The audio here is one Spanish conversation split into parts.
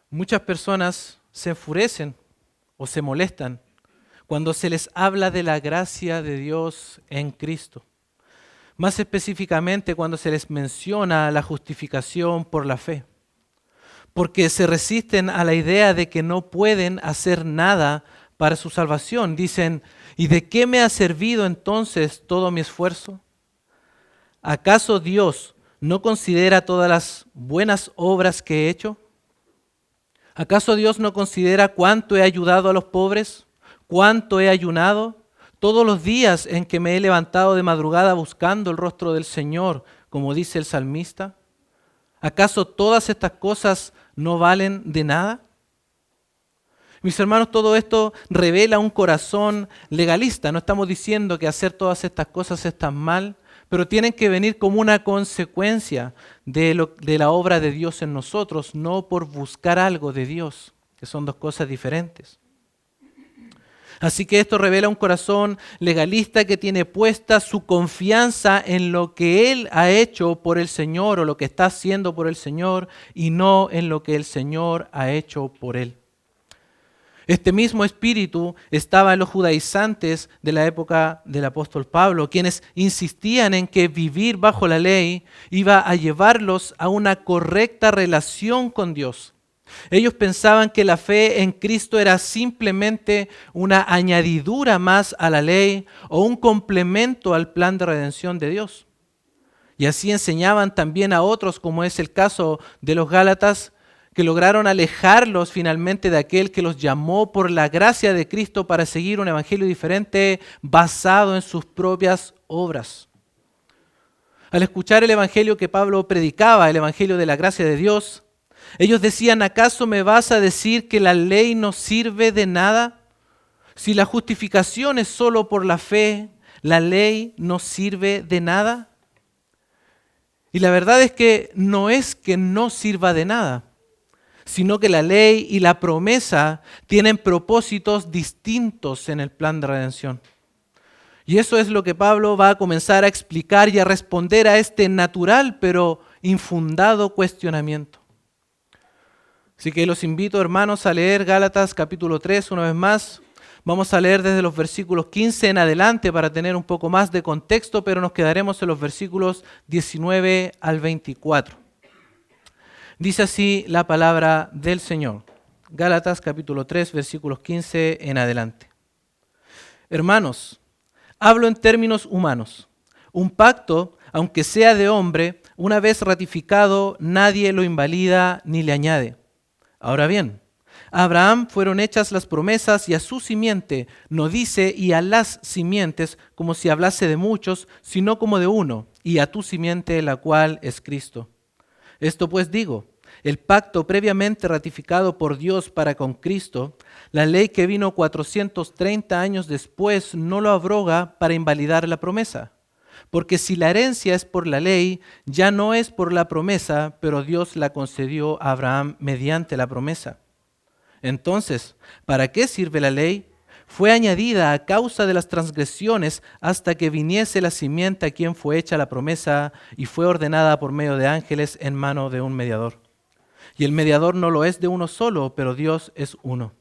Muchas personas se enfurecen o se molestan cuando se les habla de la gracia de Dios en Cristo. Más específicamente cuando se les menciona la justificación por la fe. Porque se resisten a la idea de que no pueden hacer nada para su salvación. Dicen, ¿y de qué me ha servido entonces todo mi esfuerzo? ¿Acaso Dios no considera todas las buenas obras que he hecho? ¿Acaso Dios no considera cuánto he ayudado a los pobres? ¿Cuánto he ayunado? Todos los días en que me he levantado de madrugada buscando el rostro del Señor, como dice el salmista. ¿Acaso todas estas cosas no valen de nada? Mis hermanos, todo esto revela un corazón legalista. No estamos diciendo que hacer todas estas cosas está mal, pero tienen que venir como una consecuencia de la obra de Dios en nosotros, no por buscar algo de Dios, que son dos cosas diferentes. Así que esto revela un corazón legalista que tiene puesta su confianza en lo que Él ha hecho por el Señor o lo que está haciendo por el Señor y no en lo que el Señor ha hecho por Él. Este mismo espíritu estaba en los judaizantes de la época del apóstol Pablo, quienes insistían en que vivir bajo la ley iba a llevarlos a una correcta relación con Dios. Ellos pensaban que la fe en Cristo era simplemente una añadidura más a la ley o un complemento al plan de redención de Dios. Y así enseñaban también a otros, como es el caso de los Gálatas, que lograron alejarlos finalmente de aquel que los llamó por la gracia de Cristo para seguir un evangelio diferente basado en sus propias obras. Al escuchar el evangelio que Pablo predicaba, el evangelio de la gracia de Dios, ellos decían, ¿acaso me vas a decir que la ley no sirve de nada? Si la justificación es solo por la fe, ¿la ley no sirve de nada? Y la verdad es que no sirva de nada, sino que la ley y la promesa tienen propósitos distintos en el plan de redención. Y eso es lo que Pablo va a comenzar a explicar y a responder a este natural pero infundado cuestionamiento. Así que los invito, hermanos, a leer Gálatas capítulo 3 una vez más. Vamos a leer desde los versículos 15 en adelante para tener un poco más de contexto, pero nos quedaremos en los versículos 19 al 24. Dice así la palabra del Señor. Gálatas capítulo 3, versículos 15 en adelante. Hermanos, hablo en términos humanos. Un pacto, aunque sea de hombre, una vez ratificado, nadie lo invalida ni le añade. Ahora bien, a Abraham fueron hechas las promesas y a su simiente, no dice y a las simientes como si hablase de muchos, sino como de uno, y a tu simiente la cual es Cristo. Esto pues digo, el pacto previamente ratificado por Dios para con Cristo, la ley que vino 430 años después no lo abroga para invalidar la promesa. Porque si la herencia es por la ley, ya no es por la promesa, pero Dios la concedió a Abraham mediante la promesa. Entonces, ¿para qué sirve la ley? Fue añadida a causa de las transgresiones hasta que viniese la simiente a quien fue hecha la promesa y fue ordenada por medio de ángeles en mano de un mediador. Y el mediador no lo es de uno solo, pero Dios es uno.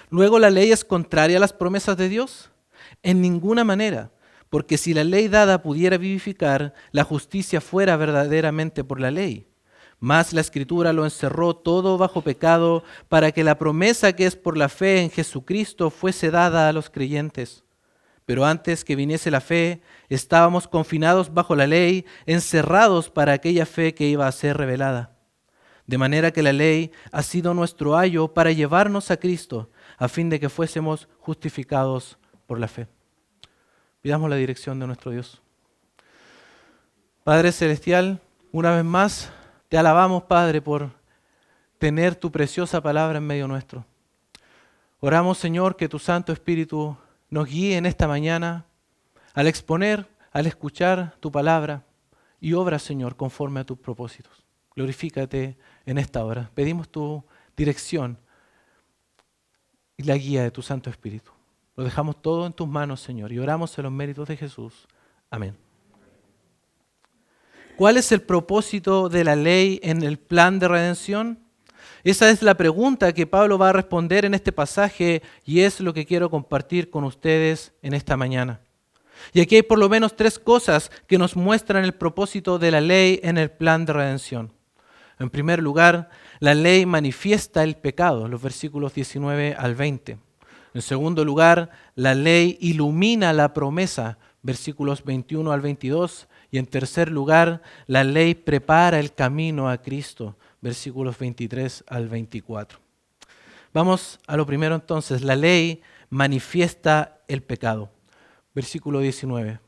¿Luego la ley es contraria a las promesas de Dios? En ninguna manera. Porque si la ley dada pudiera vivificar, la justicia fuera verdaderamente por la ley. Mas la Escritura lo encerró todo bajo pecado para que la promesa que es por la fe en Jesucristo fuese dada a los creyentes. Pero antes que viniese la fe, estábamos confinados bajo la ley, encerrados para aquella fe que iba a ser revelada. De manera que la ley ha sido nuestro ayo para llevarnos a Cristo, a fin de que fuésemos justificados por la fe. Pidamos la dirección de nuestro Dios. Padre Celestial, una vez más te alabamos, Padre, por tener tu preciosa palabra en medio nuestro. Oramos, Señor, que tu Santo Espíritu nos guíe en esta mañana al exponer, al escuchar tu palabra y obra, Señor, conforme a tus propósitos. Glorifícate en esta hora. Pedimos tu dirección y la guía de tu Santo Espíritu. Lo dejamos todo en tus manos, Señor, y oramos en los méritos de Jesús. Amén. ¿Cuál es el propósito de la ley en el plan de redención? Esa es la pregunta que Pablo va a responder en este pasaje y es lo que quiero compartir con ustedes en esta mañana. Y aquí hay por lo menos 3 cosas que nos muestran el propósito de la ley en el plan de redención. En primer lugar, la ley manifiesta el pecado, los versículos 19 al 20. En segundo lugar, la ley ilumina la promesa, versículos 21 al 22. Y en tercer lugar, la ley prepara el camino a Cristo, versículos 23 al 24. Vamos a lo primero entonces, la ley manifiesta el pecado. Versículo 19.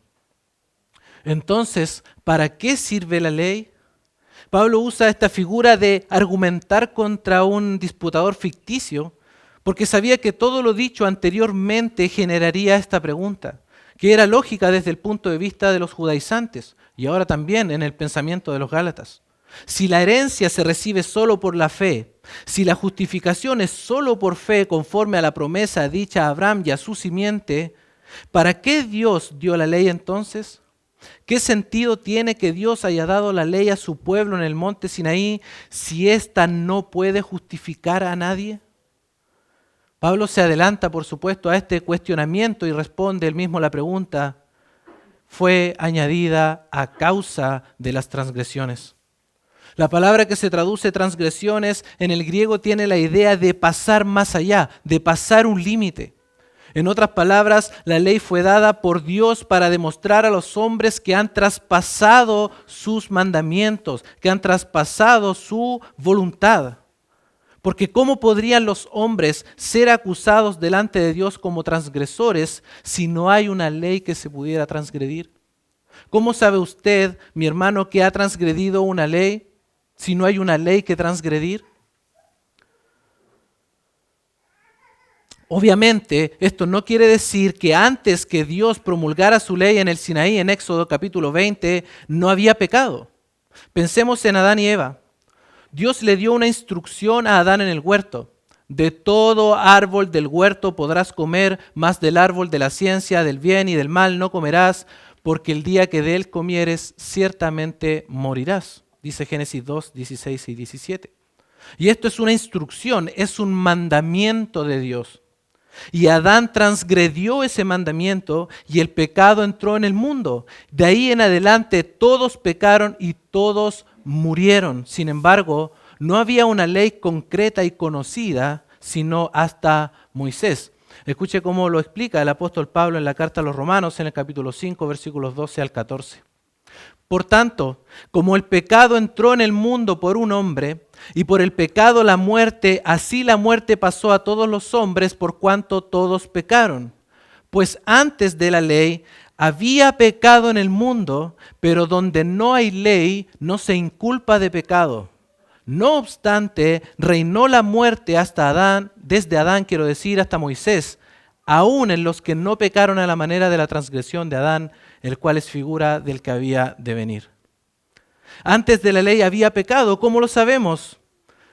Entonces, ¿para qué sirve la ley? Pablo usa esta figura de argumentar contra un disputador ficticio porque sabía que todo lo dicho anteriormente generaría esta pregunta, que era lógica desde el punto de vista de los judaizantes y ahora también en el pensamiento de los gálatas. Si la herencia se recibe solo por la fe, si la justificación es solo por fe conforme a la promesa dicha a Abraham y a su simiente, ¿para qué Dios dio la ley entonces? ¿Qué sentido tiene que Dios haya dado la ley a su pueblo en el monte Sinaí si ésta no puede justificar a nadie? Pablo se adelanta, por supuesto, a este cuestionamiento y responde él mismo la pregunta: fue añadida a causa de las transgresiones. La palabra que se traduce transgresiones en el griego tiene la idea de pasar más allá, de pasar un límite. En otras palabras, la ley fue dada por Dios para demostrar a los hombres que han traspasado sus mandamientos, que han traspasado su voluntad. Porque ¿cómo podrían los hombres ser acusados delante de Dios como transgresores si no hay una ley que se pudiera transgredir? ¿Cómo sabe usted, mi hermano, que ha transgredido una ley si no hay una ley que transgredir? Obviamente, esto no quiere decir que antes que Dios promulgara su ley en el Sinaí, en Éxodo capítulo 20, no había pecado. Pensemos en Adán y Eva. Dios le dio una instrucción a Adán en el huerto. De todo árbol del huerto podrás comer, mas del árbol de la ciencia, del bien y del mal no comerás, porque el día que de él comieres, ciertamente morirás. Dice Génesis 2, 16 y 17. Y esto es una instrucción, es un mandamiento de Dios. Y Adán transgredió ese mandamiento y el pecado entró en el mundo. De ahí en adelante todos pecaron y todos murieron. Sin embargo, no había una ley concreta y conocida sino hasta Moisés. Escuche cómo lo explica el apóstol Pablo en la carta a los Romanos en el capítulo 5, versículos 12 al 14. Por tanto, como el pecado entró en el mundo por un hombre, y por el pecado la muerte, así la muerte pasó a todos los hombres por cuanto todos pecaron. Pues antes de la ley había pecado en el mundo, pero donde no hay ley no se inculpa de pecado. No obstante, reinó la muerte hasta Adán, desde Adán quiero decir, hasta Moisés, aún en los que no pecaron a la manera de la transgresión de Adán, el cual es figura del que había de venir. Antes de la ley había pecado, ¿cómo lo sabemos?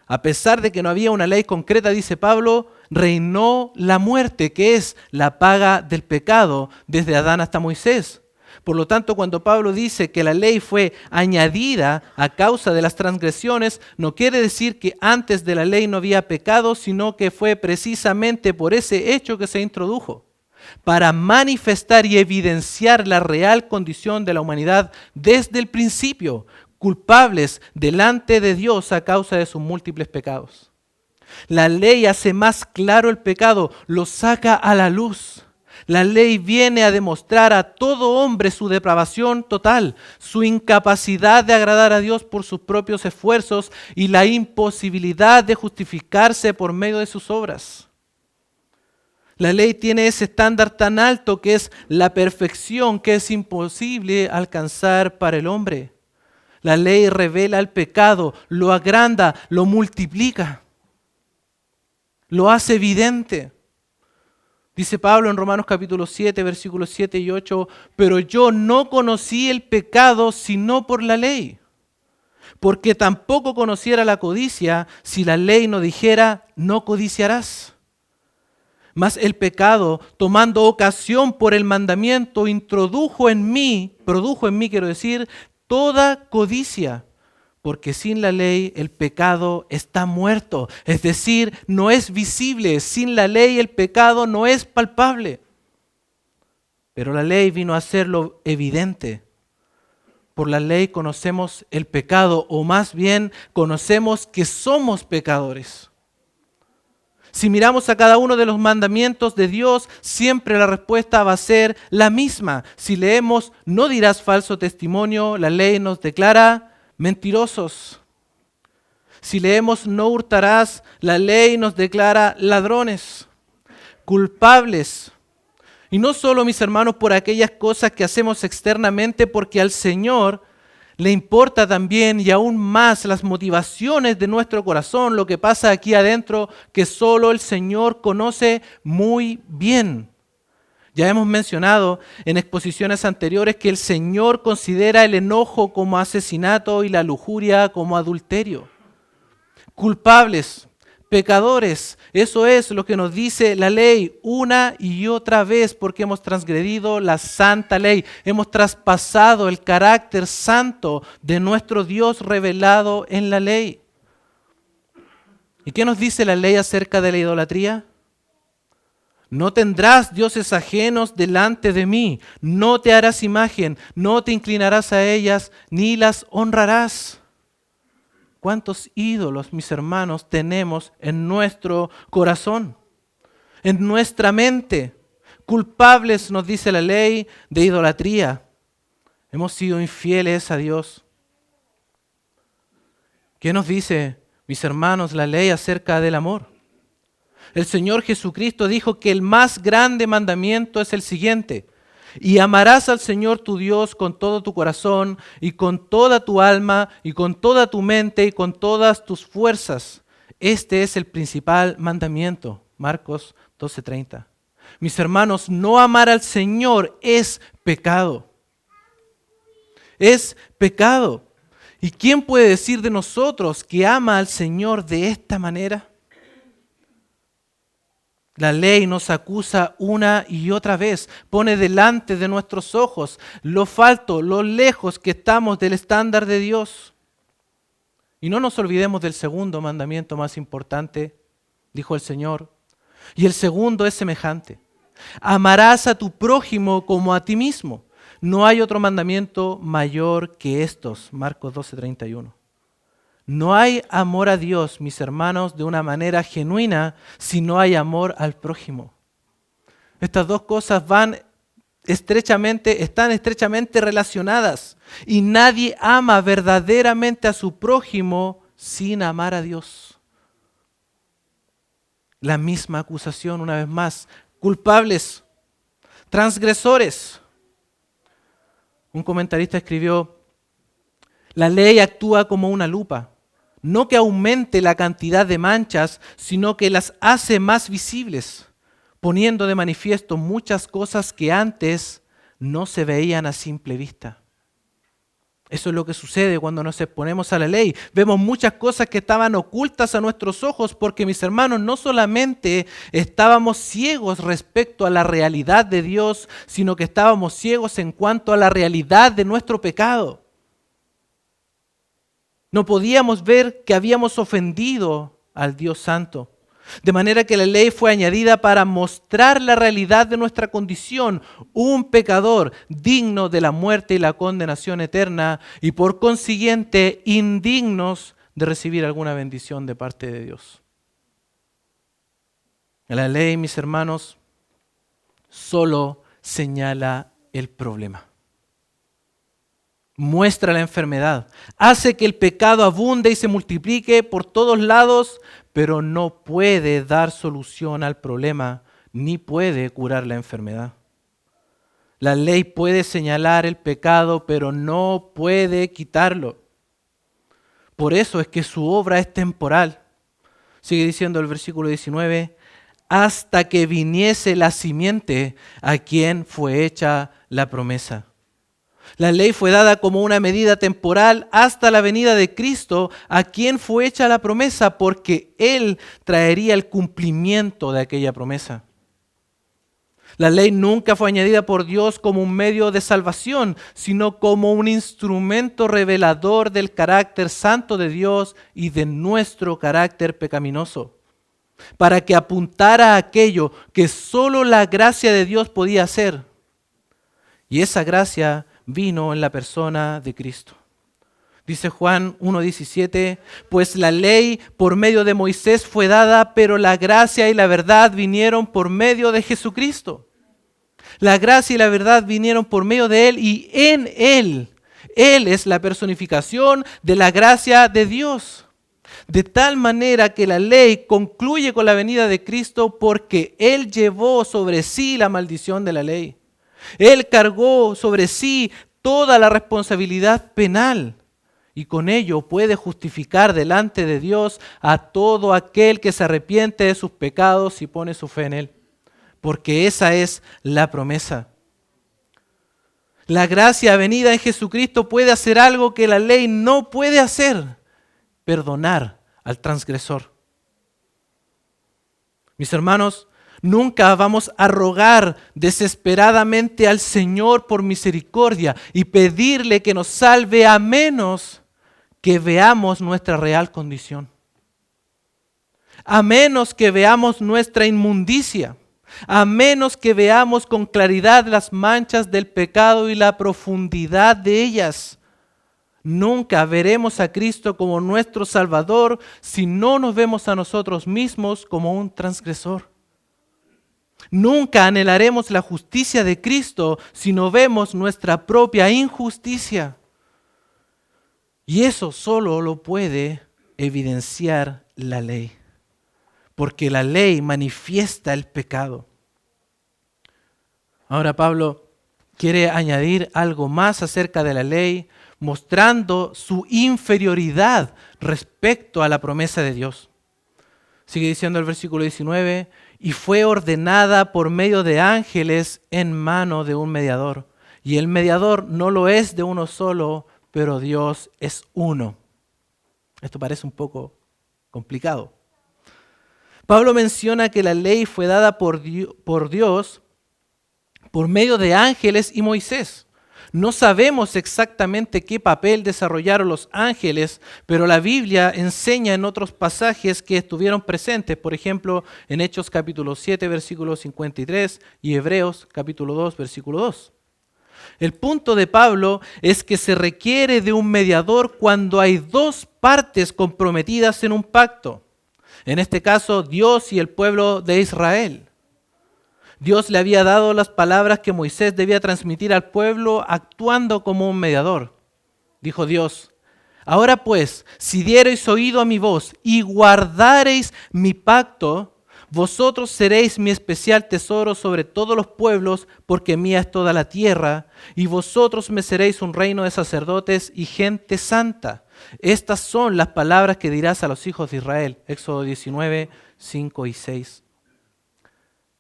A pesar de que no había una ley concreta, dice Pablo, reinó la muerte, que es la paga del pecado, desde Adán hasta Moisés. Por lo tanto, cuando Pablo dice que la ley fue añadida a causa de las transgresiones, no quiere decir que antes de la ley no había pecado, sino que fue precisamente por ese hecho que se introdujo, para manifestar y evidenciar la real condición de la humanidad desde el principio, culpables delante de Dios a causa de sus múltiples pecados. La ley hace más claro el pecado, lo saca a la luz. La ley viene a demostrar a todo hombre su depravación total, su incapacidad de agradar a Dios por sus propios esfuerzos y la imposibilidad de justificarse por medio de sus obras. La ley tiene ese estándar tan alto que es la perfección que es imposible alcanzar para el hombre. La ley revela el pecado, lo agranda, lo multiplica, lo hace evidente. Dice Pablo en Romanos capítulo 7, versículos 7 y 8, pero yo no conocí el pecado sino por la ley, porque tampoco conociera la codicia si la ley no dijera, no codiciarás. Mas el pecado, tomando ocasión por el mandamiento, produjo en mí, quiero decir, toda codicia, porque sin la ley el pecado está muerto. Es decir, no es visible. Sin la ley el pecado no es palpable. Pero la ley vino a hacerlo evidente. Por la ley conocemos el pecado, o más bien conocemos que somos pecadores. Si miramos a cada uno de los mandamientos de Dios, siempre la respuesta va a ser la misma. Si leemos, no dirás falso testimonio, la ley nos declara mentirosos. Si leemos, no hurtarás, la ley nos declara ladrones, culpables. Y no solo, mis hermanos, por aquellas cosas que hacemos externamente, porque al Señor le importa también y aún más las motivaciones de nuestro corazón, lo que pasa aquí adentro, que solo el Señor conoce muy bien. Ya hemos mencionado en exposiciones anteriores que el Señor considera el enojo como asesinato y la lujuria como adulterio. Culpables, pecadores, eso es lo que nos dice la ley una y otra vez, porque hemos transgredido la santa ley, hemos traspasado el carácter santo de nuestro Dios revelado en la ley. ¿Y qué nos dice la ley acerca de la idolatría? No tendrás dioses ajenos delante de mí, no te harás imagen, no te inclinarás a ellas, ni las honrarás. ¿Cuántos ídolos, mis hermanos, tenemos en nuestro corazón, en nuestra mente? Culpables, nos dice la ley, de idolatría. Hemos sido infieles a Dios. ¿Qué nos dice, mis hermanos, la ley acerca del amor? El Señor Jesucristo dijo que el más grande mandamiento es el siguiente: y amarás al Señor tu Dios con todo tu corazón y con toda tu alma y con toda tu mente y con todas tus fuerzas. Este es el principal mandamiento. Marcos 12:30. Mis hermanos, no amar al Señor es pecado. Es pecado. ¿Y quién puede decir de nosotros que ama al Señor de esta manera? La ley nos acusa una y otra vez, pone delante de nuestros ojos lo falto, lo lejos que estamos del estándar de Dios. Y no nos olvidemos del segundo mandamiento más importante, dijo el Señor. Y el segundo es semejante: amarás a tu prójimo como a ti mismo. No hay otro mandamiento mayor que estos. Marcos 12:31. No hay amor a Dios, mis hermanos, de una manera genuina si no hay amor al prójimo. Estas dos cosas están estrechamente relacionadas, y nadie ama verdaderamente a su prójimo sin amar a Dios. La misma acusación, una vez más: culpables, transgresores. Un comentarista escribió: la ley actúa como una lupa. No que aumente la cantidad de manchas, sino que las hace más visibles, poniendo de manifiesto muchas cosas que antes no se veían a simple vista. Eso es lo que sucede cuando nos exponemos a la ley. Vemos muchas cosas que estaban ocultas a nuestros ojos porque, mis hermanos, no solamente estábamos ciegos respecto a la realidad de Dios, sino que estábamos ciegos en cuanto a la realidad de nuestro pecado. No podíamos ver que habíamos ofendido al Dios Santo. De manera que la ley fue añadida para mostrar la realidad de nuestra condición, un pecador digno de la muerte y la condenación eterna, y por consiguiente indignos de recibir alguna bendición de parte de Dios. La ley, mis hermanos, solo señala el problema. Muestra la enfermedad, hace que el pecado abunde y se multiplique por todos lados, pero no puede dar solución al problema, ni puede curar la enfermedad. La ley puede señalar el pecado, pero no puede quitarlo. Por eso es que su obra es temporal. Sigue diciendo el versículo 19, hasta que viniese la simiente a quien fue hecha la promesa. La ley fue dada como una medida temporal hasta la venida de Cristo, a quien fue hecha la promesa, porque Él traería el cumplimiento de aquella promesa. La ley nunca fue añadida por Dios como un medio de salvación, sino como un instrumento revelador del carácter santo de Dios y de nuestro carácter pecaminoso, para que apuntara a aquello que solo la gracia de Dios podía hacer. Y esa gracia vino en la persona de Cristo. Dice Juan 1:17, pues la ley por medio de Moisés fue dada, pero la gracia y la verdad vinieron por medio de Jesucristo. La gracia y la verdad vinieron por medio de Él y en Él. Él es la personificación de la gracia de Dios. De tal manera que la ley concluye con la venida de Cristo porque Él llevó sobre sí la maldición de la ley. Él cargó sobre sí toda la responsabilidad penal y con ello puede justificar delante de Dios a todo aquel que se arrepiente de sus pecados y pone su fe en Él. Porque esa es la promesa. La gracia venida en Jesucristo puede hacer algo que la ley no puede hacer: perdonar al transgresor. Mis hermanos, nunca vamos a rogar desesperadamente al Señor por misericordia y pedirle que nos salve a menos que veamos nuestra real condición. A menos que veamos nuestra inmundicia. A menos que veamos con claridad las manchas del pecado y la profundidad de ellas. Nunca veremos a Cristo como nuestro Salvador si no nos vemos a nosotros mismos como un transgresor. Nunca anhelaremos la justicia de Cristo si no vemos nuestra propia injusticia. Y eso solo lo puede evidenciar la ley. Porque la ley manifiesta el pecado. Ahora Pablo quiere añadir algo más acerca de la ley, mostrando su inferioridad respecto a la promesa de Dios. Sigue diciendo el versículo 19, y fue ordenada por medio de ángeles en mano de un mediador. Y el mediador no lo es de uno solo, pero Dios es uno. Esto parece un poco complicado. Pablo menciona que la ley fue dada por Dios por medio de ángeles y Moisés. No sabemos exactamente qué papel desarrollaron los ángeles, pero la Biblia enseña en otros pasajes que estuvieron presentes, por ejemplo, en Hechos capítulo 7, versículo 53 y Hebreos capítulo 2, versículo 2. El punto de Pablo es que se requiere de un mediador cuando hay dos partes comprometidas en un pacto. En este caso, Dios y el pueblo de Israel. Dios le había dado las palabras que Moisés debía transmitir al pueblo actuando como un mediador. Dijo Dios, ahora pues, si diereis oído a mi voz y guardareis mi pacto, vosotros seréis mi especial tesoro sobre todos los pueblos, porque mía es toda la tierra, y vosotros me seréis un reino de sacerdotes y gente santa. Estas son las palabras que dirás a los hijos de Israel. Éxodo 19, 5 y 6.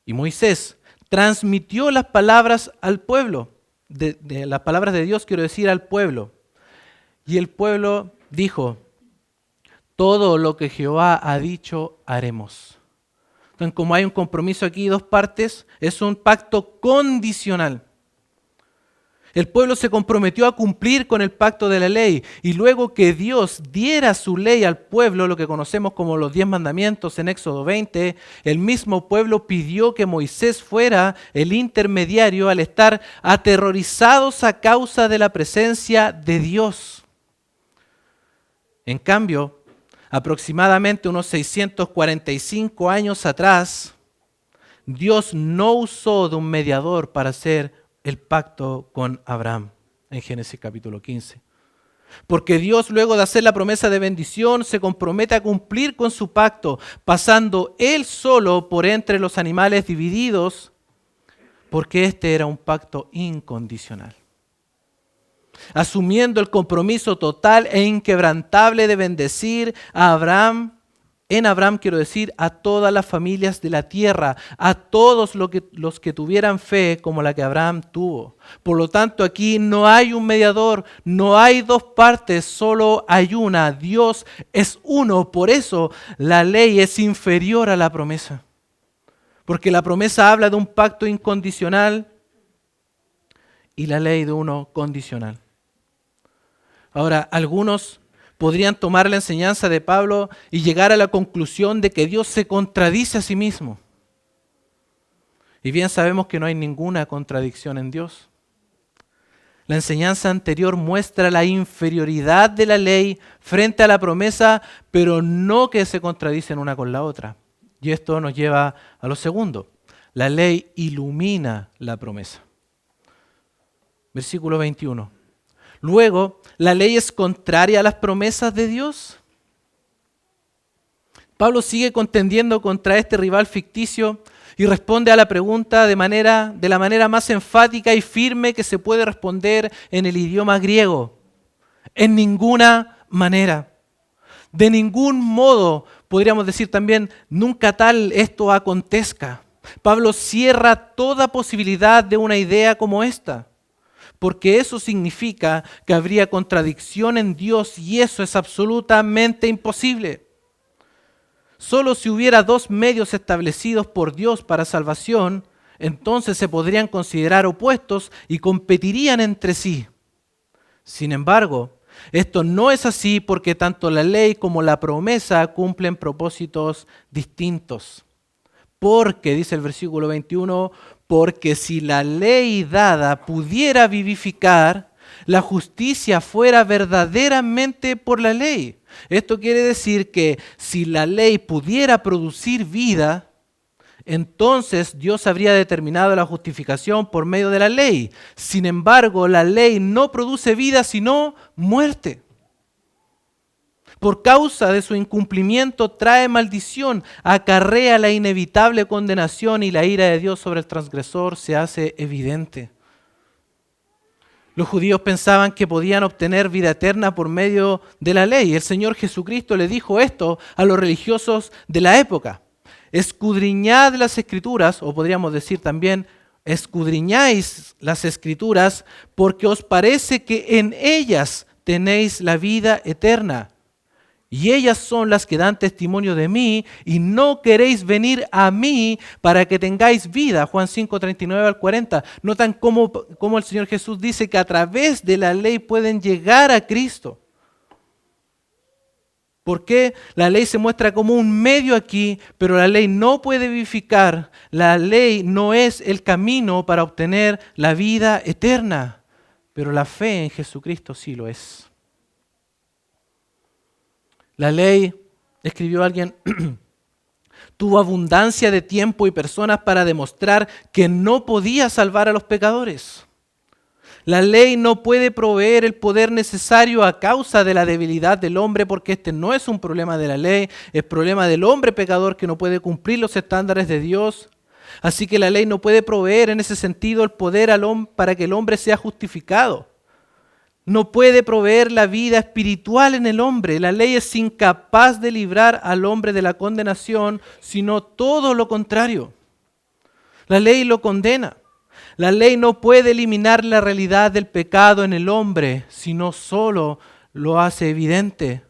Y Moisés transmitió las palabras al pueblo, las palabras de Dios, quiero decir, al pueblo. Y el pueblo dijo, todo lo que Jehová ha dicho, haremos. Entonces, como hay un compromiso aquí, dos partes, es un pacto condicional. El pueblo se comprometió a cumplir con el pacto de la ley y luego que Dios diera su ley al pueblo, lo que conocemos como los 10 mandamientos en Éxodo 20, el mismo pueblo pidió que Moisés fuera el intermediario al estar aterrorizados a causa de la presencia de Dios. En cambio, aproximadamente unos 645 años atrás, Dios no usó de un mediador para hacer el pacto con Abraham en Génesis capítulo 15. Porque Dios, luego de hacer la promesa de bendición, se compromete a cumplir con su pacto, pasando Él solo por entre los animales divididos, porque este era un pacto incondicional. Asumiendo el compromiso total e inquebrantable de bendecir a Abraham, en Abraham quiero decir a todas las familias de la tierra, a todos los que tuvieran fe como la que Abraham tuvo. Por lo tanto, aquí no hay un mediador, no hay dos partes, solo hay una. Dios es uno, por eso la ley es inferior a la promesa. porque la promesa habla de un pacto incondicional y la ley de uno condicional. Ahora, algunos podrían tomar la enseñanza de Pablo y llegar a la conclusión de que Dios se contradice a sí mismo. Y bien sabemos que no hay ninguna contradicción en Dios. La enseñanza anterior muestra la inferioridad de la ley frente a la promesa, pero no que se contradicen una con la otra. Y esto nos lleva a lo segundo. La ley ilumina la promesa. Versículo 21. Luego, ¿la ley es contraria a las promesas de Dios? Pablo sigue contendiendo contra este rival ficticio y responde a la pregunta de la manera más enfática y firme que se puede responder en el idioma griego. En ninguna manera. De ningún modo, podríamos decir también, nunca tal esto acontezca. Pablo cierra toda posibilidad de una idea como esta, porque eso significa que habría contradicción en Dios y eso es absolutamente imposible. Solo si hubiera dos medios establecidos por Dios para salvación, entonces se podrían considerar opuestos y competirían entre sí. Sin embargo, esto no es así porque tanto la ley como la promesa cumplen propósitos distintos. Porque, dice el versículo 21, porque si la ley dada pudiera vivificar, la justicia fuera verdaderamente por la ley. Esto quiere decir que si la ley pudiera producir vida, entonces Dios habría determinado la justificación por medio de la ley. Sin embargo, la ley no produce vida, sino muerte. Por causa de su incumplimiento trae maldición, acarrea la inevitable condenación y la ira de Dios sobre el transgresor se hace evidente. Los judíos pensaban que podían obtener vida eterna por medio de la ley. El Señor Jesucristo le dijo esto a los religiosos de la época. Escudriñad las Escrituras, o podríamos decir también, escudriñáis las Escrituras, porque os parece que en ellas tenéis la vida eterna. Y ellas son las que dan testimonio de mí, y no queréis venir a mí para que tengáis vida. Juan 5, 39 al 40. Notan cómo el Señor Jesús dice que a través de la ley pueden llegar a Cristo. ¿Por qué? La ley se muestra como un medio aquí, pero la ley no puede vivificar. La ley no es el camino para obtener la vida eterna, pero la fe en Jesucristo sí lo es. La ley, escribió alguien, tuvo abundancia de tiempo y personas para demostrar que no podía salvar a los pecadores. La ley no puede proveer el poder necesario a causa de la debilidad del hombre, porque este no es un problema de la ley, es problema del hombre pecador que no puede cumplir los estándares de Dios. Así que la ley no puede proveer en ese sentido el poder al hombre para que el hombre sea justificado. No puede proveer la vida espiritual en el hombre. La ley es incapaz de librar al hombre de la condenación, sino todo lo contrario. La ley lo condena. La ley no puede eliminar la realidad del pecado en el hombre, sino solo lo hace evidente.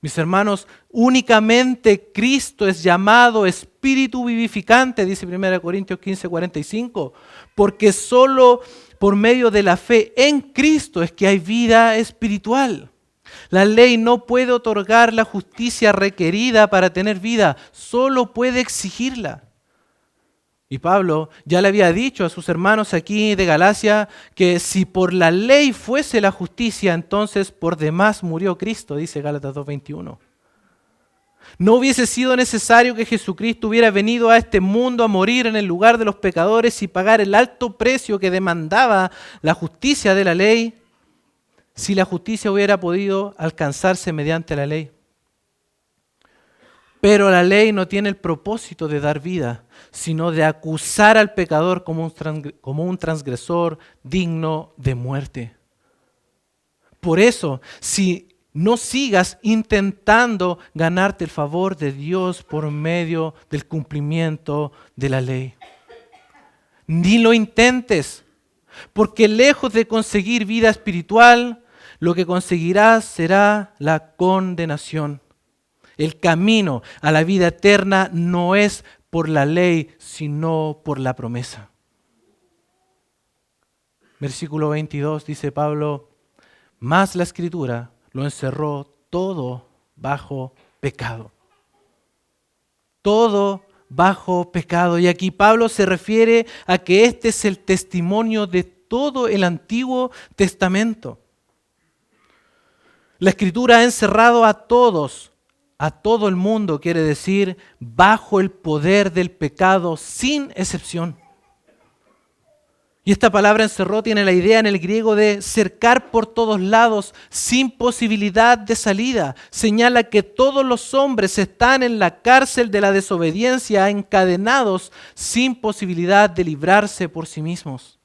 Mis hermanos, únicamente Cristo es llamado Espíritu vivificante, dice 1 Corintios 15, 45, porque solo por medio de la fe en Cristo es que hay vida espiritual. La ley no puede otorgar la justicia requerida para tener vida, solo puede exigirla. Y Pablo ya le había dicho a sus hermanos aquí de Galacia que si por la ley fuese la justicia, entonces por demás murió Cristo, dice Gálatas 2:21. No hubiese sido necesario que Jesucristo hubiera venido a este mundo a morir en el lugar de los pecadores y pagar el alto precio que demandaba la justicia de la ley, si la justicia hubiera podido alcanzarse mediante la ley. Pero la ley no tiene el propósito de dar vida, sino de acusar al pecador como un transgresor digno de muerte. Por eso, si no sigas intentando ganarte el favor de Dios por medio del cumplimiento de la ley. Ni lo intentes, porque lejos de conseguir vida espiritual, lo que conseguirás será la condenación. El camino a la vida eterna no es por la ley, sino por la promesa. Versículo 22 dice Pablo, mas la Escritura lo encerró todo bajo pecado. Todo bajo pecado. Y aquí Pablo se refiere a que este es el testimonio de todo el Antiguo Testamento. La Escritura ha encerrado a todos, a todo el mundo, quiere decir, bajo el poder del pecado, sin excepción. Y esta palabra encerró tiene la idea en el griego de cercar por todos lados, sin posibilidad de salida. Señala que todos los hombres están en la cárcel de la desobediencia, encadenados, sin posibilidad de librarse por sí mismos.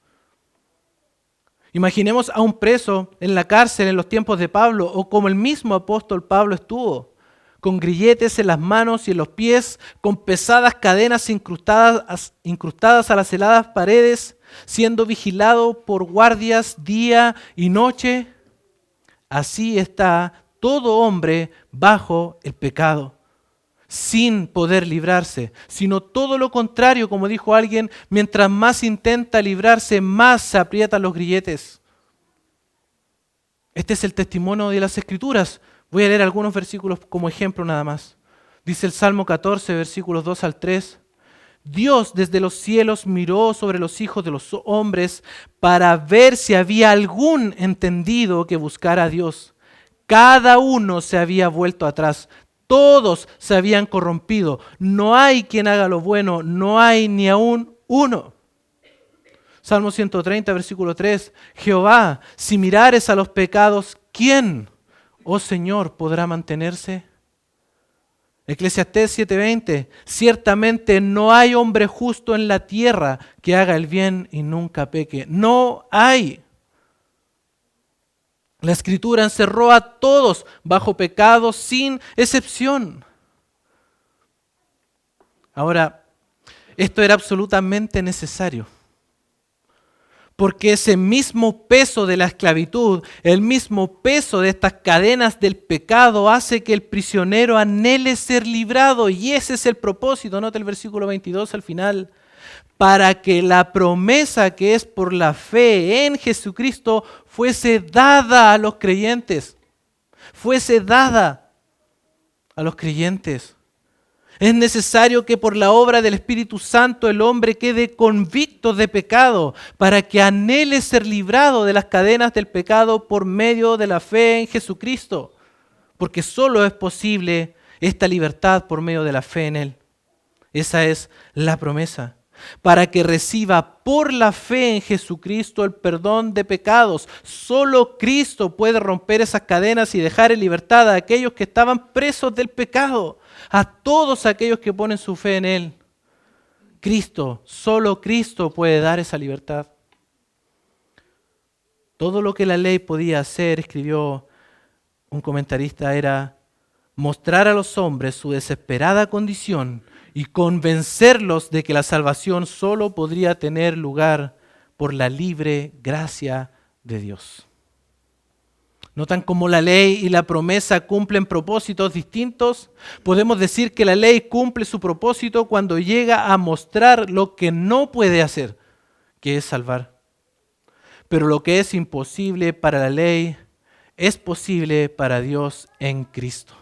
Imaginemos a un preso en la cárcel en los tiempos de Pablo, o como el mismo apóstol Pablo estuvo, con grilletes en las manos y en los pies, con pesadas cadenas incrustadas a las heladas paredes, siendo vigilado por guardias día y noche. Así está todo hombre bajo el pecado, sin poder librarse, sino todo lo contrario, como dijo alguien, mientras más intenta librarse, más se aprietan los grilletes. Este es el testimonio de las Escrituras. Voy a leer algunos versículos como ejemplo nada más. Dice el Salmo 14, versículos 2 al 3. Dios desde los cielos miró sobre los hijos de los hombres para ver si había algún entendido que buscara a Dios. Cada uno se había vuelto atrás. Todos se habían corrompido. No hay quien haga lo bueno, no hay ni aún uno. Salmo 130, versículo 3. Jehová, si mirares a los pecados, ¿quién, oh Señor, podrá mantenerse? Eclesiastés 7:20. Ciertamente no hay hombre justo en la tierra que haga el bien y nunca peque. No hay. La Escritura encerró a todos bajo pecado sin excepción. Ahora, esto era absolutamente necesario. Porque ese mismo peso de la esclavitud, el mismo peso de estas cadenas del pecado hace que el prisionero anhele ser librado. Y ese es el propósito, nota el versículo 22 al final. Para que la promesa que es por la fe en Jesucristo fuese dada a los creyentes. Fuese dada a los creyentes. Es necesario que por la obra del Espíritu Santo el hombre quede convicto de pecado para que anhele ser librado de las cadenas del pecado por medio de la fe en Jesucristo. Porque solo es posible esta libertad por medio de la fe en Él. Esa es la promesa. Para que reciba por la fe en Jesucristo el perdón de pecados. Solo Cristo puede romper esas cadenas y dejar en libertad a aquellos que estaban presos del pecado. A todos aquellos que ponen su fe en Él. Cristo, solo Cristo puede dar esa libertad. Todo lo que la ley podía hacer, escribió un comentarista, era mostrar a los hombres su desesperada condición y convencerlos de que la salvación solo podría tener lugar por la libre gracia de Dios. ¿Notan cómo la ley y la promesa cumplen propósitos distintos? Podemos decir que la ley cumple su propósito cuando llega a mostrar lo que no puede hacer, que es salvar. Pero lo que es imposible para la ley es posible para Dios en Cristo.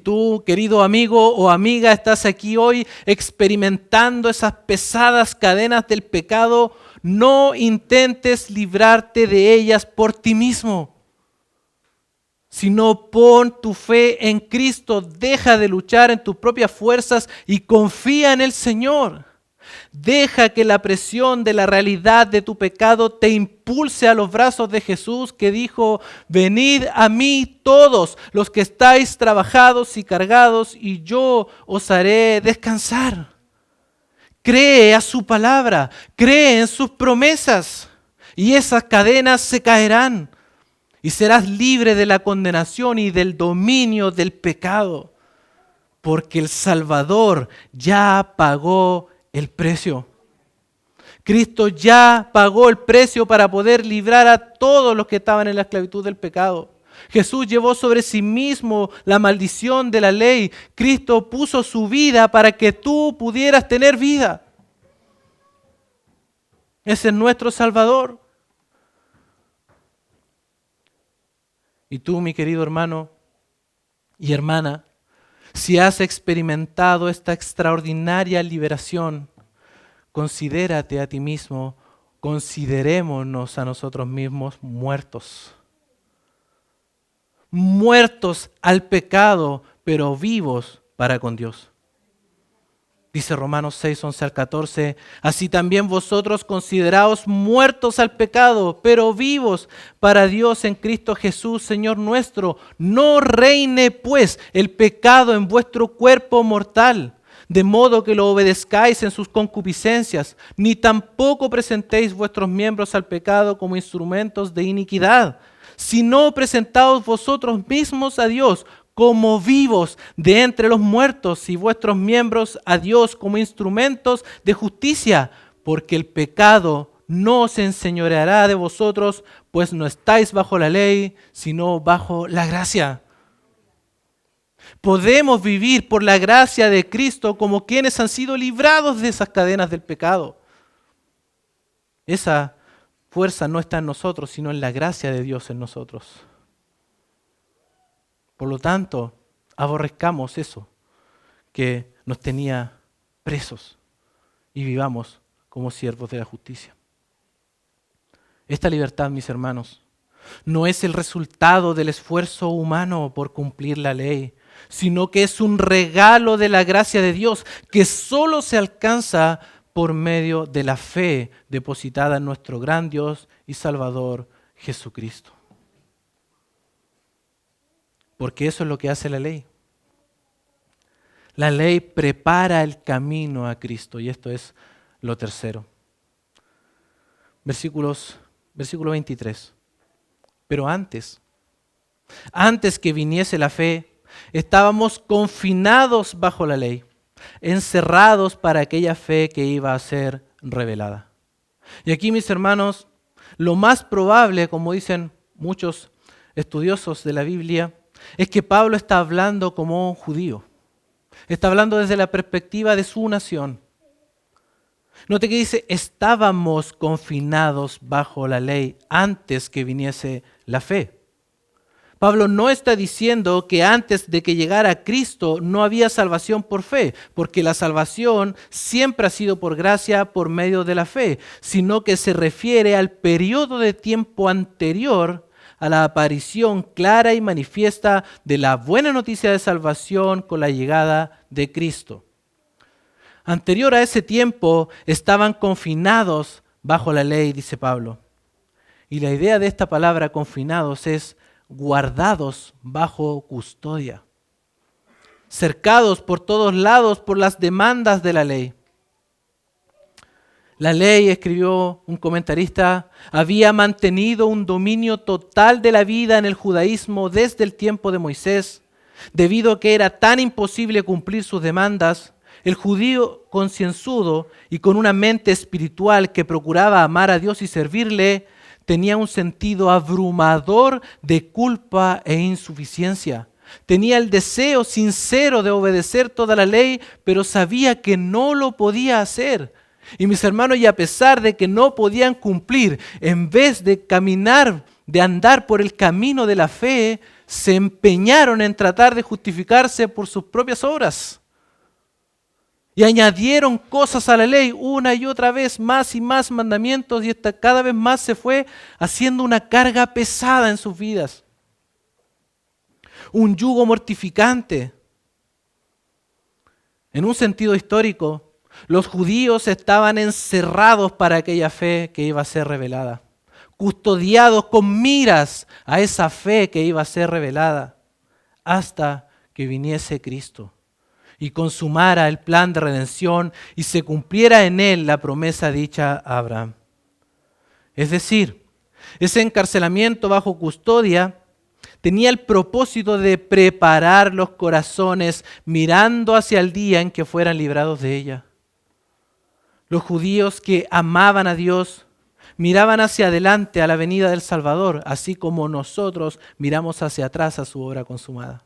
Tú, querido amigo o amiga, estás aquí hoy experimentando esas pesadas cadenas del pecado. No intentes librarte de ellas por ti mismo, sino pon tu fe en Cristo. Deja de luchar en tus propias fuerzas y confía en el Señor. Deja que la presión de la realidad de tu pecado te impulse a los brazos de Jesús, que dijo: venid a mí todos los que estáis trabajados y cargados, y yo os haré descansar. Cree a su palabra, cree en sus promesas, y esas cadenas se caerán, y serás libre de la condenación y del dominio del pecado, porque el Salvador ya pagó el precio. Cristo ya pagó el precio para poder librar a todos los que estaban en la esclavitud del pecado. Jesús llevó sobre sí mismo la maldición de la ley. Cristo puso su vida para que tú pudieras tener vida. Ese es nuestro Salvador. Y tú, mi querido hermano y hermana, si has experimentado esta extraordinaria liberación, considérate a ti mismo, considerémonos a nosotros mismos muertos. Muertos al pecado, pero vivos para con Dios. Dice Romanos 6, 11 al 14, así también vosotros consideraos muertos al pecado, pero vivos para Dios en Cristo Jesús, Señor nuestro. No reine pues el pecado en vuestro cuerpo mortal, de modo que lo obedezcáis en sus concupiscencias, ni tampoco presentéis vuestros miembros al pecado como instrumentos de iniquidad, sino presentaos vosotros mismos a Dios como vivos de entre los muertos y vuestros miembros a Dios como instrumentos de justicia, porque el pecado no se enseñoreará de vosotros, pues no estáis bajo la ley, sino bajo la gracia. Podemos vivir por la gracia de Cristo como quienes han sido librados de esas cadenas del pecado. Esa fuerza no está en nosotros, sino en la gracia de Dios en nosotros. Por lo tanto, aborrezcamos eso que nos tenía presos y vivamos como siervos de la justicia. Esta libertad, mis hermanos, no es el resultado del esfuerzo humano por cumplir la ley, sino que es un regalo de la gracia de Dios que solo se alcanza por medio de la fe depositada en nuestro gran Dios y Salvador Jesucristo. Porque eso es lo que hace la ley. La ley prepara el camino a Cristo y esto es lo tercero. Versículo 23. Pero antes que viniese la fe, estábamos confinados bajo la ley, encerrados para aquella fe que iba a ser revelada. Y aquí, mis hermanos, lo más probable, como dicen muchos estudiosos de la Biblia, es que Pablo está hablando como un judío. Está hablando desde la perspectiva de su nación. Note que dice, estábamos confinados bajo la ley antes que viniese la fe. Pablo no está diciendo que antes de que llegara Cristo no había salvación por fe, porque la salvación siempre ha sido por gracia por medio de la fe, sino que se refiere al periodo de tiempo anterior a la aparición clara y manifiesta de la buena noticia de salvación con la llegada de Cristo. Anterior a ese tiempo estaban confinados bajo la ley, dice Pablo. Y la idea de esta palabra confinados es guardados bajo custodia, cercados por todos lados por las demandas de la ley. La ley, escribió un comentarista, había mantenido un dominio total de la vida en el judaísmo desde el tiempo de Moisés. Debido a que era tan imposible cumplir sus demandas, el judío concienzudo y con una mente espiritual que procuraba amar a Dios y servirle, tenía un sentido abrumador de culpa e insuficiencia. Tenía el deseo sincero de obedecer toda la ley, pero sabía que no lo podía hacer. Y mis hermanos, y a pesar de que no podían cumplir, en vez de caminar, de andar por el camino de la fe, se empeñaron en tratar de justificarse por sus propias obras. Y añadieron cosas a la ley una y otra vez, más y más mandamientos, y esta cada vez más se fue haciendo una carga pesada en sus vidas. Un yugo mortificante. En un sentido histórico, los judíos estaban encerrados para aquella fe que iba a ser revelada, custodiados con miras a esa fe que iba a ser revelada, hasta que viniese Cristo y consumara el plan de redención y se cumpliera en él la promesa dicha a Abraham. Es decir, ese encarcelamiento bajo custodia tenía el propósito de preparar los corazones mirando hacia el día en que fueran librados de ella. Los judíos que amaban a Dios miraban hacia adelante a la venida del Salvador, así como nosotros miramos hacia atrás a su obra consumada.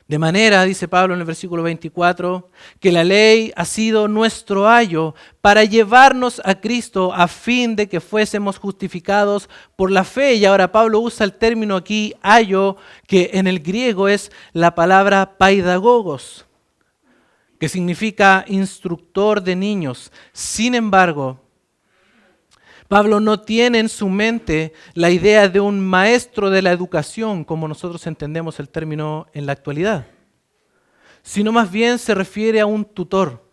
De manera, dice Pablo en el versículo 24, que la ley ha sido nuestro ayo para llevarnos a Cristo a fin de que fuésemos justificados por la fe. Y ahora Pablo usa el término aquí, ayo, que en el griego es la palabra paidagogos, que significa instructor de niños. Sin embargo, Pablo no tiene en su mente la idea de un maestro de la educación, como nosotros entendemos el término en la actualidad, sino más bien se refiere a un tutor,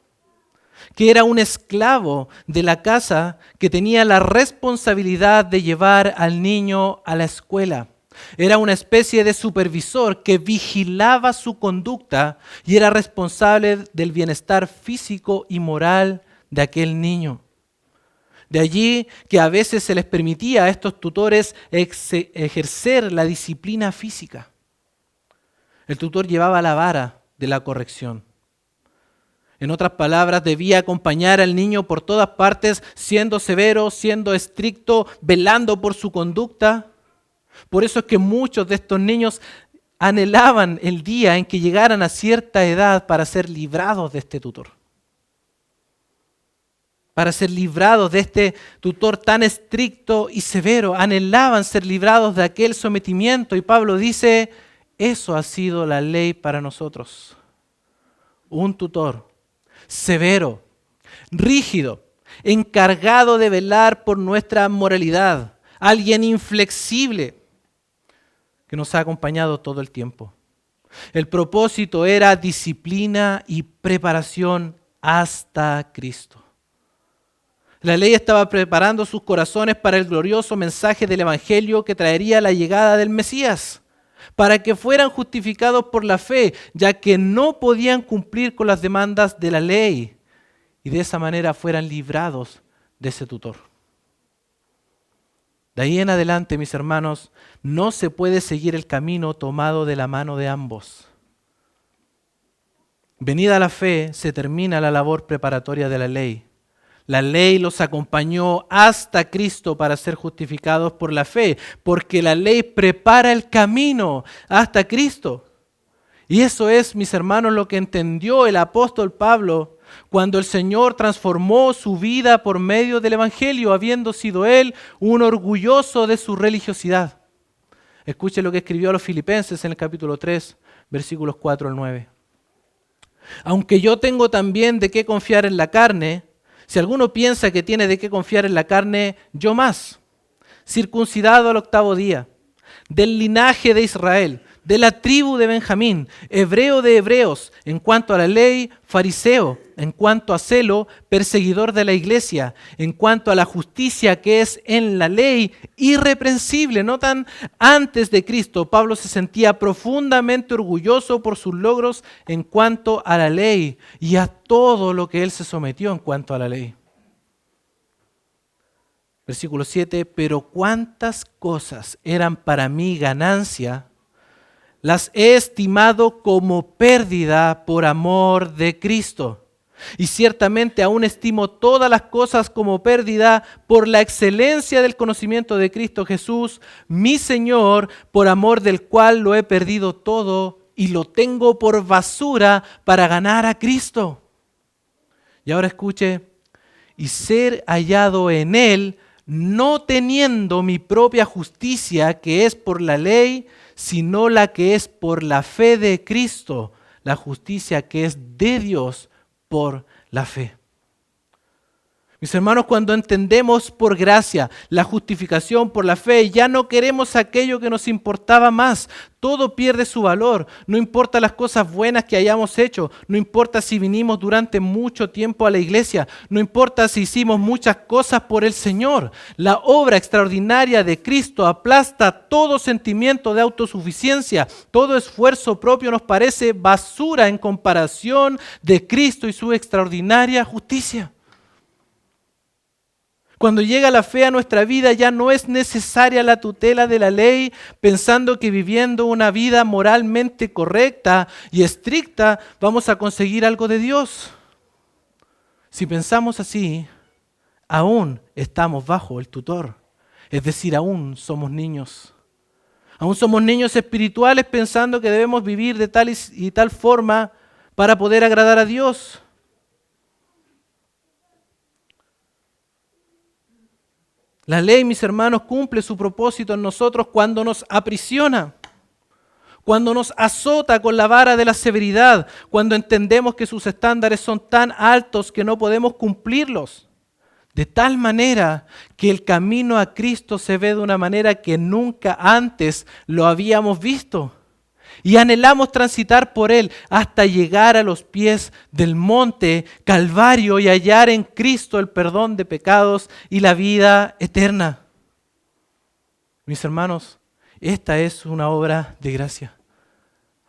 que era un esclavo de la casa que tenía la responsabilidad de llevar al niño a la escuela. Era una especie de supervisor que vigilaba su conducta y era responsable del bienestar físico y moral de aquel niño. De allí que a veces se les permitía a estos tutores ejercer la disciplina física. El tutor llevaba la vara de la corrección. En otras palabras, debía acompañar al niño por todas partes, siendo severo, siendo estricto, velando por su conducta. Por eso es que muchos de estos niños anhelaban el día en que llegaran a cierta edad para ser librados de este tutor. Para ser librados de este tutor tan estricto y severo. Anhelaban ser librados de aquel sometimiento. Y Pablo dice, eso ha sido la ley para nosotros. Un tutor severo, rígido, encargado de velar por nuestra moralidad. Alguien inflexible que nos ha acompañado todo el tiempo. El propósito era disciplina y preparación hasta Cristo. La ley estaba preparando sus corazones para el glorioso mensaje del Evangelio que traería la llegada del Mesías, para que fueran justificados por la fe, ya que no podían cumplir con las demandas de la ley y de esa manera fueran librados de ese tutor. De ahí en adelante, mis hermanos, no se puede seguir el camino tomado de la mano de ambos. Venida la fe, se termina la labor preparatoria de la ley. La ley los acompañó hasta Cristo para ser justificados por la fe, porque la ley prepara el camino hasta Cristo. Y eso es, mis hermanos, lo que entendió el apóstol Pablo cuando el Señor transformó su vida por medio del Evangelio, habiendo sido él un orgulloso de su religiosidad. Escuche lo que escribió a los Filipenses en el capítulo 3, versículos 4 al 9. Aunque yo tengo también de qué confiar en la carne, si alguno piensa que tiene de qué confiar en la carne, yo más, circuncidado al 8º día, del linaje de Israel, de la tribu de Benjamín, hebreo de hebreos, en cuanto a la ley, fariseo, en cuanto a celo, perseguidor de la iglesia, en cuanto a la justicia que es en la ley, irreprensible. Notan, antes de Cristo, Pablo se sentía profundamente orgulloso por sus logros en cuanto a la ley y a todo lo que él se sometió en cuanto a la ley. Versículo 7, pero cuántas cosas eran para mí ganancia, las he estimado como pérdida por amor de Cristo. Y ciertamente aún estimo todas las cosas como pérdida por la excelencia del conocimiento de Cristo Jesús, mi Señor, por amor del cual lo he perdido todo y lo tengo por basura para ganar a Cristo. Y ahora escuche, y ser hallado en Él, no teniendo mi propia justicia que es por la ley, sino la que es por la fe de Cristo, la justicia que es de Dios por la fe. Mis hermanos, cuando entendemos por gracia la justificación por la fe, ya no queremos aquello que nos importaba más. Todo pierde su valor. No importa las cosas buenas que hayamos hecho. No importa si vinimos durante mucho tiempo a la iglesia. No importa si hicimos muchas cosas por el Señor. La obra extraordinaria de Cristo aplasta todo sentimiento de autosuficiencia. Todo esfuerzo propio nos parece basura en comparación de Cristo y su extraordinaria justicia. Cuando llega la fe a nuestra vida ya no es necesaria la tutela de la ley, pensando que viviendo una vida moralmente correcta y estricta vamos a conseguir algo de Dios. Si pensamos así, aún estamos bajo el tutor. Es decir, aún somos niños. Aún somos niños espirituales pensando que debemos vivir de tal y tal forma para poder agradar a Dios. La ley, mis hermanos, cumple su propósito en nosotros cuando nos aprisiona, cuando nos azota con la vara de la severidad, cuando entendemos que sus estándares son tan altos que no podemos cumplirlos. De tal manera que el camino a Cristo se ve de una manera que nunca antes lo habíamos visto. Y anhelamos transitar por él hasta llegar a los pies del monte Calvario y hallar en Cristo el perdón de pecados y la vida eterna. Mis hermanos, esta es una obra de gracia.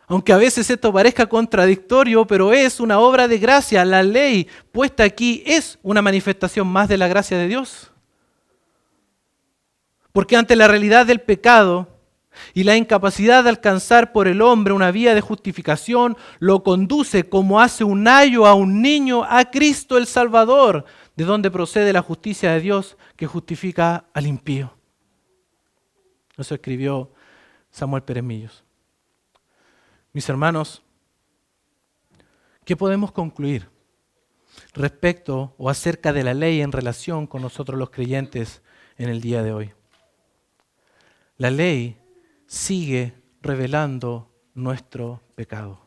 Aunque a veces esto parezca contradictorio, pero es una obra de gracia. La ley puesta aquí es una manifestación más de la gracia de Dios. Porque ante la realidad del pecado y la incapacidad de alcanzar por el hombre una vía de justificación, lo conduce como hace un ayo a un niño a Cristo el Salvador, de donde procede la justicia de Dios que justifica al impío. Eso escribió Samuel Pérez Millos. Mis hermanos, ¿qué podemos concluir respecto o acerca de la ley en relación con nosotros los creyentes en el día de hoy? La ley sigue revelando nuestro pecado.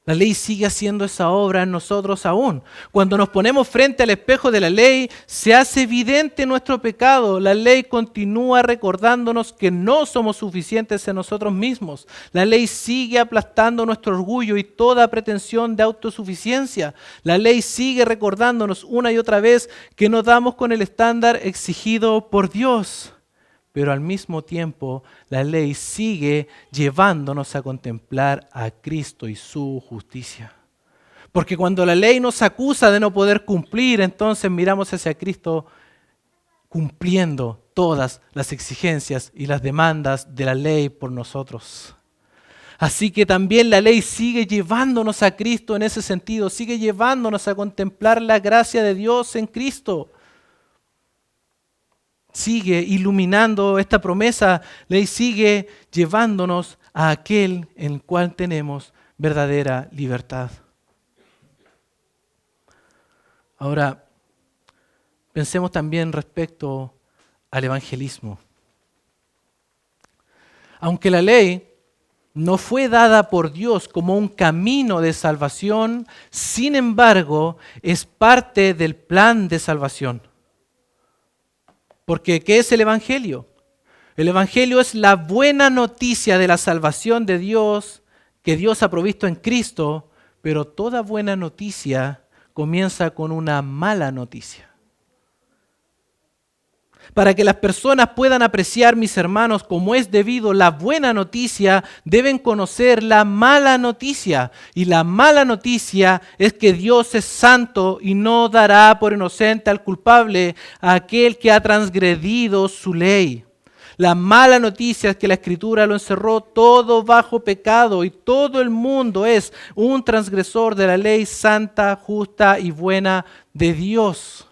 La ley sigue haciendo esa obra en nosotros aún. Cuando nos ponemos frente al espejo de la ley, se hace evidente nuestro pecado. La ley continúa recordándonos que no somos suficientes en nosotros mismos. La ley sigue aplastando nuestro orgullo y toda pretensión de autosuficiencia. La ley sigue recordándonos una y otra vez que no damos con el estándar exigido por Dios. Pero al mismo tiempo la ley sigue llevándonos a contemplar a Cristo y su justicia. Porque cuando la ley nos acusa de no poder cumplir, entonces miramos hacia Cristo cumpliendo todas las exigencias y las demandas de la ley por nosotros. Así que también la ley sigue llevándonos a Cristo en ese sentido, sigue llevándonos a contemplar la gracia de Dios en Cristo. Sigue iluminando esta promesa, la ley sigue llevándonos a aquel en el cual tenemos verdadera libertad. Ahora, pensemos también respecto al evangelismo. Aunque la ley no fue dada por Dios como un camino de salvación, sin embargo, es parte del plan de salvación. Porque, ¿qué es el Evangelio? El Evangelio es la buena noticia de la salvación de Dios que Dios ha provisto en Cristo, pero toda buena noticia comienza con una mala noticia. Para que las personas puedan apreciar, mis hermanos, como es debido la buena noticia, deben conocer la mala noticia. Y la mala noticia es que Dios es santo y no dará por inocente al culpable, a aquel que ha transgredido su ley. La mala noticia es que la Escritura lo encerró todo bajo pecado y todo el mundo es un transgresor de la ley santa, justa y buena de Dios.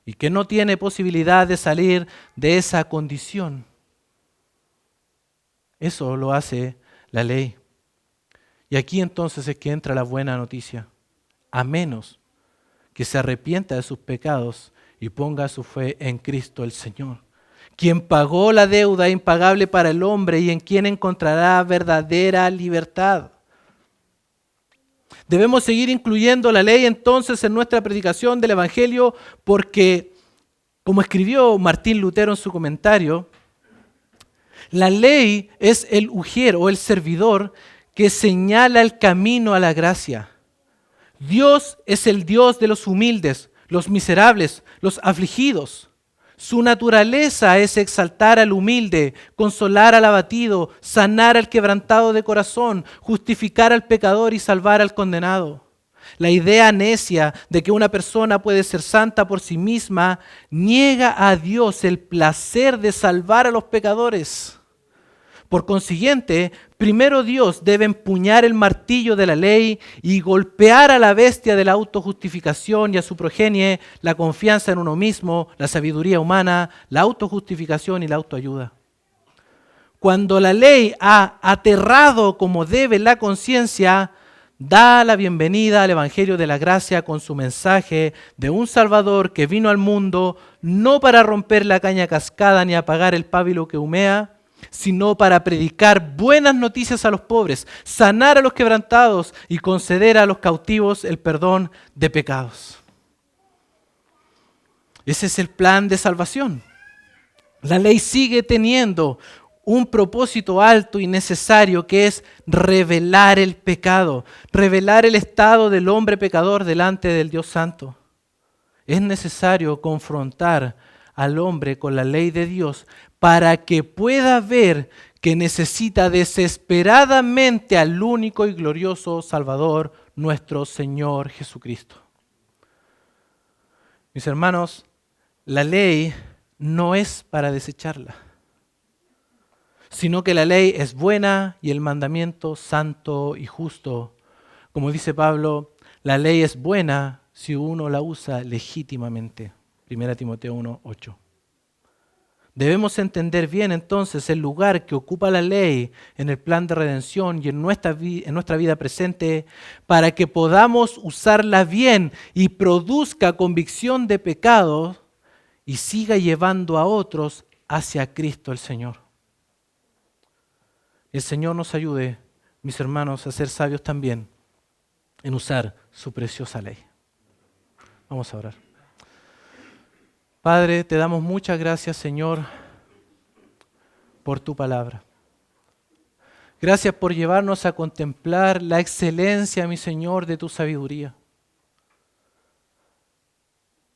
Y que no tiene posibilidad de salir de esa condición. Eso lo hace la ley. Y aquí entonces es que entra la buena noticia. A menos que se arrepienta de sus pecados y ponga su fe en Cristo el Señor, quien pagó la deuda impagable para el hombre y en quien encontrará verdadera libertad. Debemos seguir incluyendo la ley entonces en nuestra predicación del Evangelio porque, como escribió Martín Lutero en su comentario, la ley es el ujier o el servidor que señala el camino a la gracia. Dios es el Dios de los humildes, los miserables, los afligidos. Su naturaleza es exaltar al humilde, consolar al abatido, sanar al quebrantado de corazón, justificar al pecador y salvar al condenado. La idea necia de que una persona puede ser santa por sí misma niega a Dios el placer de salvar a los pecadores. Por consiguiente, primero Dios debe empuñar el martillo de la ley y golpear a la bestia de la autojustificación y a su progenie, la confianza en uno mismo, la sabiduría humana, la autojustificación y la autoayuda. Cuando la ley ha aterrado como debe la conciencia, da la bienvenida al Evangelio de la Gracia con su mensaje de un Salvador que vino al mundo no para romper la caña cascada ni apagar el pábilo que humea, sino para predicar buenas noticias a los pobres, sanar a los quebrantados y conceder a los cautivos el perdón de pecados. Ese es el plan de salvación. La ley sigue teniendo un propósito alto y necesario, que es revelar el pecado, revelar el estado del hombre pecador delante del Dios Santo. Es necesario confrontar al hombre con la ley de Dios para que pueda ver que necesita desesperadamente al único y glorioso Salvador, nuestro Señor Jesucristo. Mis hermanos, la ley no es para desecharla, sino que la ley es buena y el mandamiento santo y justo. Como dice Pablo, la ley es buena si uno la usa legítimamente. 1 Timoteo 1:8. Debemos entender bien entonces el lugar que ocupa la ley en el plan de redención y en nuestra vida presente para que podamos usarla bien y produzca convicción de pecado y siga llevando a otros hacia Cristo el Señor. El Señor nos ayude, mis hermanos, a ser sabios también en usar su preciosa ley. Vamos a orar. Padre, te damos muchas gracias, Señor, por tu palabra. Gracias por llevarnos a contemplar la excelencia, mi Señor, de tu sabiduría.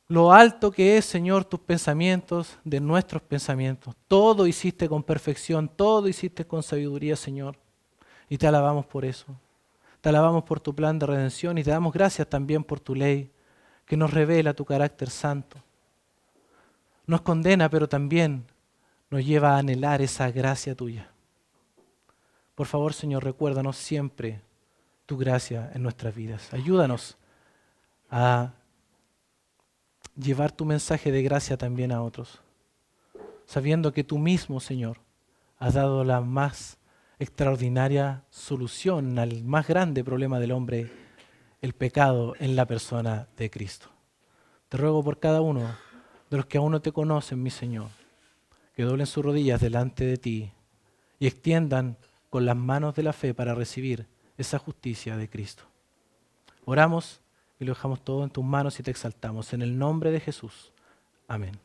Lo alto que es, Señor, tus pensamientos de nuestros pensamientos. Todo hiciste con perfección, todo hiciste con sabiduría, Señor. Y te alabamos por eso. Te alabamos por tu plan de redención y te damos gracias también por tu ley, que nos revela tu carácter santo. Nos condena, pero también nos lleva a anhelar esa gracia tuya. Por favor, Señor, recuérdanos siempre tu gracia en nuestras vidas. Ayúdanos a llevar tu mensaje de gracia también a otros, sabiendo que tú mismo, Señor, has dado la más extraordinaria solución al más grande problema del hombre, el pecado en la persona de Cristo. Te ruego por cada uno de los que aún no te conocen, mi Señor, que doblen sus rodillas delante de ti y extiendan con las manos de la fe para recibir esa justicia de Cristo. Oramos y lo dejamos todo en tus manos y te exaltamos. En el nombre de Jesús. Amén.